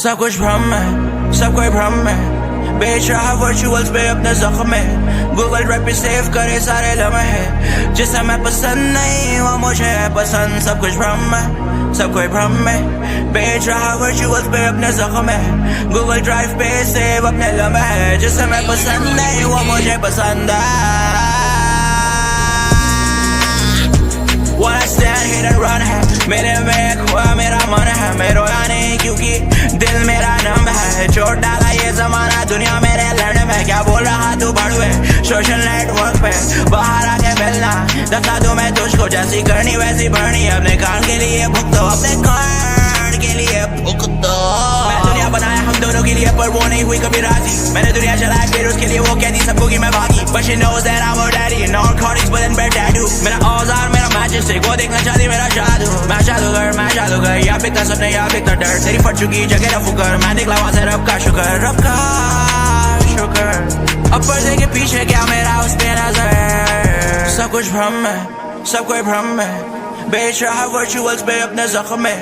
सब कुछ भ्रम है, सब कोई भ्रम है, बेच रहा वर्चुअल्स पे अपने जख्म में। गूगल ड्राइव पे सेव करे सारे लम्हे, जिसे मैं पसंद नहीं वो मुझे है पसंद। सब कुछ भ्रम है, सब कोई भ्रम है, बेच रहा वर्चुअल्स पे अपने जख्म में। गूगल ड्राइव पे सेव अपने लम्हे, जिसे मैं पसंद नहीं वो मुझे पसंद है। Wanna stand here and run है, मेरे में खोया मेरा मन है। मैं रोया नहीं क्योंकि दिल मेरा नम है। चोट डाला ये जमाना दुनिया मेरे लड़ने में। क्या बोल रहा तू बड़ुए सोशल नेटवर्क पे, बाहर आके मिलना दता दूं मैं तुझको। जैसी करनी वैसी भरनी, अपने कान के लिए भुगतो, अपने कान के लिए भुगतो। मैं दुनिया बनाया हम दोनों के लिए, पर वो नहीं हुई कभी राजी। मैंने दुनिया चलाया फिर उसके लिए वो कहती सबको कि मैं भागी। But she knows that I'm her daddy, narcotics but in bed tattoo। मेरा औजार मेरा मैजिस्टिक, वो देखना चाहती मेरा जादू। मैं जादूगर या बिकता सपने या बिकता डर। तेरी फट चुकी जगह रफू कर, मैं निकला वहां से रब का शुक्र, रब का शुक्र। अब पर्दे के पीछे क्या मेरा उस पे नजर। सब कुछ भ्रम है, सब कोई भ्रम है, बेच रहा वर्चुअल्स पे अपने जख्म में।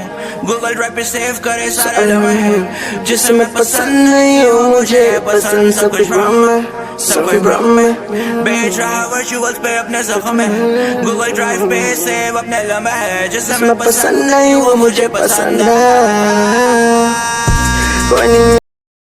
गूगल ड्राइव पे सेव करे सारे लम्हे, जिसे मैं पसंद नहीं हूँ मुझे पसंद। सब कुछ भ्रम है, सब कोई भ्रम है, बेच रहा वर्चुअल्स पे अपने जख्म में। गूगल ड्राइव पे सेव अपने लम्हे, जिसे मैं पसंद नहीं हूँ मुझे पसंद है।